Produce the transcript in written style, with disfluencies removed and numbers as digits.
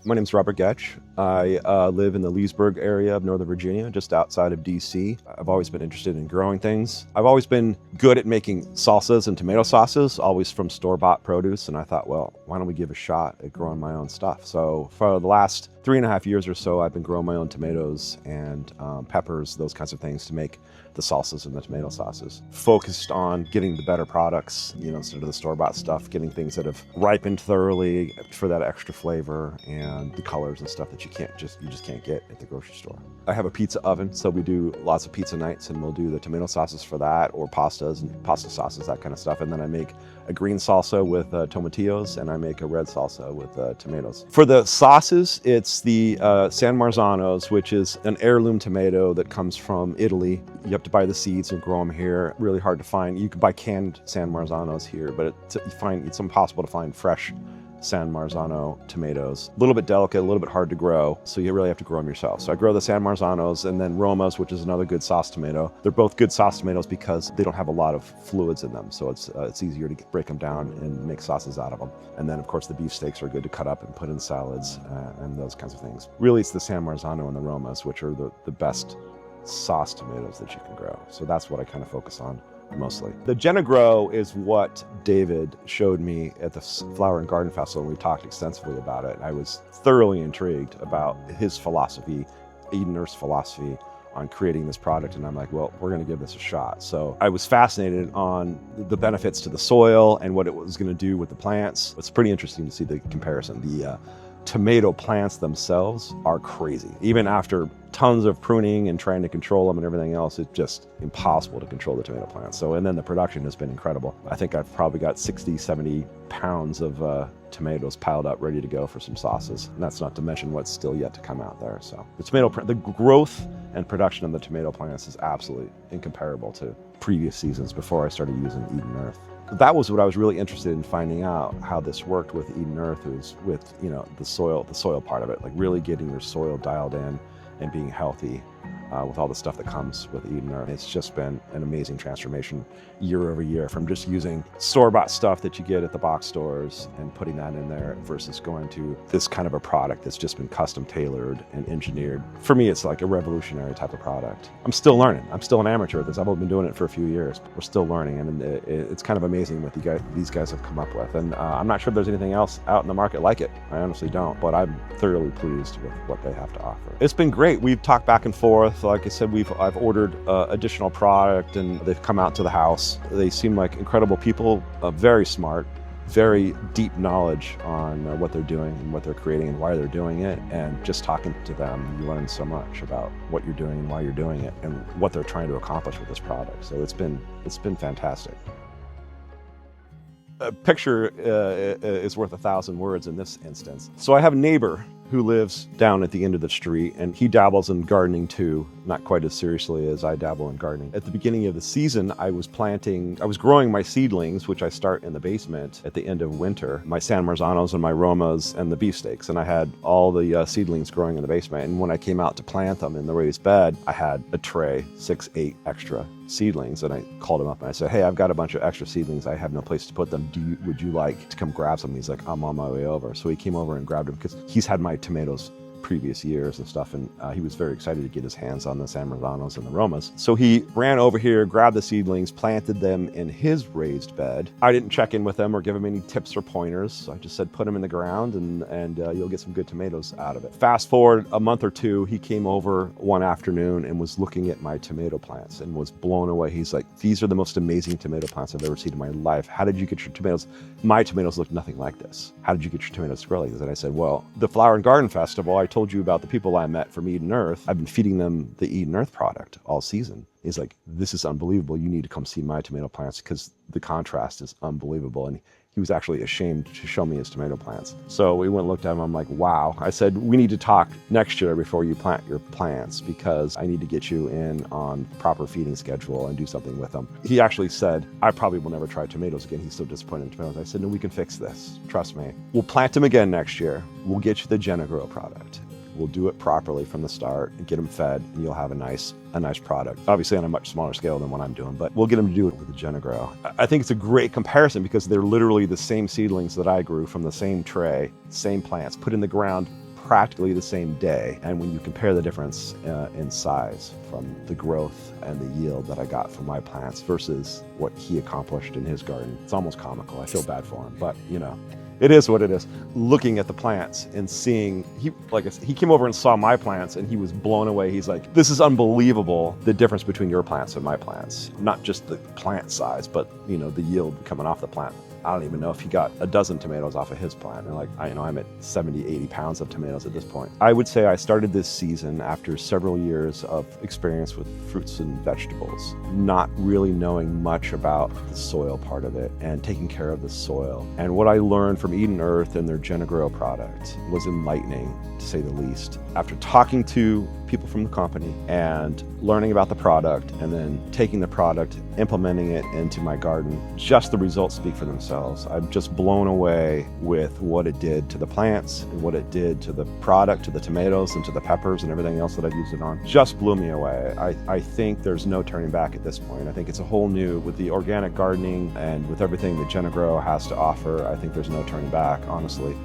My name's Robert Goetsch. I live in the Leesburg area of Northern Virginia, just outside of DC. I've always been interested in growing things. I've always been good at making salsas and tomato sauces, always from store-bought produce. And I thought, well, why don't we give a shot at growing my own stuff? So for the last 3.5 years or so, I've been growing my own tomatoes and peppers, those kinds of things to make the salsas and the tomato sauces. Focused on getting the better products, instead of the store-bought stuff, getting things that have ripened thoroughly for that extra flavor and the colors and stuff that you just can't get at the grocery store. I have a pizza oven, so we do lots of pizza nights, and we'll do the tomato sauces for that, or pastas and pasta sauces, that kind of stuff. And then I make a green salsa with tomatillos, and I make a red salsa with tomatoes. For the sauces, it's the San Marzanos, which is an heirloom tomato that comes from Italy. You have to buy the seeds and grow them here. Really hard to find. You can buy canned San Marzanos here, but it's impossible to find fresh San Marzano tomatoes. A little bit delicate, a little bit hard to grow, so you really have to grow them yourself. So I grow the San Marzanos, and then Romas, which is another good sauce tomato. They're both good sauce tomatoes because they don't have a lot of fluids in them, so it's easier to break them down and make sauces out of them. And then, of course, the beefsteaks are good to cut up and put in salads and those kinds of things. Really, it's the San Marzano and the Romas, which are the best sauce tomatoes that you can grow. So that's what I kind of focus on mostly. The GeniGrow is what David showed me at the Flower and Garden Festival, and we talked extensively about it. I was thoroughly intrigued about his philosophy, Eden Earth's philosophy on creating this product, and I'm like, well, we're going to give this a shot. So I was fascinated on the benefits to the soil and what it was going to do with the plants. It's pretty interesting to see the comparison. The tomato plants themselves are crazy. Even after tons of pruning and trying to control them and everything else, it's just impossible to control the tomato plants. So, and then the production has been incredible. I think I've probably got 60, 70 pounds of tomatoes piled up ready to go for some sauces. And that's not to mention what's still yet to come out there. So the growth and production of the tomato plants is absolutely incomparable to previous seasons before I started using Eden Earth. That was what I was really interested in finding out, how this worked with Eden Earth, was with the soil part of it, like really getting your soil dialed in and being healthy with all the stuff that comes with Eden Earth. It's just been an amazing transformation year over year, from just using store-bought stuff that you get at the box stores and putting that in there versus going to this kind of a product that's just been custom tailored and engineered. For me, it's like a revolutionary type of product. I'm still learning. I'm still an amateur at this. I've only been doing it for a few years. We're still learning, and it's kind of amazing what these guys have come up with. And I'm not sure if there's anything else out in the market like it. I honestly don't, but I'm thoroughly pleased with what they have to offer. It's been great. We've talked back and forth. Like I said, I've ordered additional product, and they've come out to the house. They seem like incredible people, very smart, very deep knowledge on what they're doing and what they're creating and why they're doing it. And just talking to them, you learn so much about what you're doing and why you're doing it and what they're trying to accomplish with this product. So it's been fantastic. A picture is worth 1,000 words in this instance. So I have a neighbor who lives down at the end of the street, and he dabbles in gardening too, not quite as seriously as I dabble in gardening. At the beginning of the season, I was growing my seedlings, which I start in the basement at the end of winter, my San Marzanos and my Romas and the beefsteaks, and I had all the seedlings growing in the basement. And when I came out to plant them in the raised bed, I had a tray, 6, 8 extra seedlings, and I called him up and I said, hey, I've got a bunch of extra seedlings. I have no place to put them. Would you like to come grab some? He's like, I'm on my way over. So he came over and grabbed them because he's had my tomatoes previous years and stuff, and he was very excited to get his hands on the San Marzanos and the Romas. So he ran over here, grabbed the seedlings, planted them in his raised bed. I didn't check in with him or give him any tips or pointers. I just said, put them in the ground and you'll get some good tomatoes out of it. Fast forward a month or two, he came over one afternoon and was looking at my tomato plants and was blown away. He's like, these are the most amazing tomato plants I've ever seen in my life. How did you get your tomatoes? My tomatoes look nothing like this. How did you get your tomatoes to grow like this? And I said, well, the Flower and Garden Festival, I told you about the people I met from Eden Earth. I've been feeding them the Eden Earth product all season. He's like, this is unbelievable. You need to come see my tomato plants because the contrast is unbelievable. And he was actually ashamed to show me his tomato plants. So we went and looked at him. I'm like, wow. I said, we need to talk next year before you plant your plants because I need to get you in on proper feeding schedule and do something with them. He actually said, I probably will never try tomatoes again. He's so disappointed in tomatoes. I said, no, we can fix this. Trust me. We'll plant them again next year. We'll get you the GeniGrow product. We'll do it properly from the start and get them fed, and you'll have a nice product. Obviously on a much smaller scale than what I'm doing, but we'll get them to do it with the GeniGrow. I think it's a great comparison because they're literally the same seedlings that I grew from the same tray, same plants, put in the ground practically the same day. And when you compare the difference in size from the growth and the yield that I got from my plants versus what he accomplished in his garden, it's almost comical. I feel bad for him, but you know, it is what it is. Looking at the plants and seeing, he came over and saw my plants and he was blown away. He's like, this is unbelievable, the difference between your plants and my plants. Not just the plant size, but you know, the yield coming off the plant. I don't even know if he got a dozen tomatoes off of his plant. And like, I'm at 70, 80 pounds of tomatoes at this point. I would say I started this season after several years of experience with fruits and vegetables, not really knowing much about the soil part of it and taking care of the soil. And what I learned from Eden Earth and their GeniGrow product was enlightening, to say the least. After talking to people from the company and learning about the product and then taking the product, implementing it into my garden, just the results speak for themselves. I'm just blown away with what it did to the plants and what it did to the product, to the tomatoes and to the peppers and everything else that I've used it on. Just blew me away. I think there's no turning back at this point. I think it's a whole new, with the organic gardening and with everything that GeniGrow has to offer, I think there's no turning back, honestly.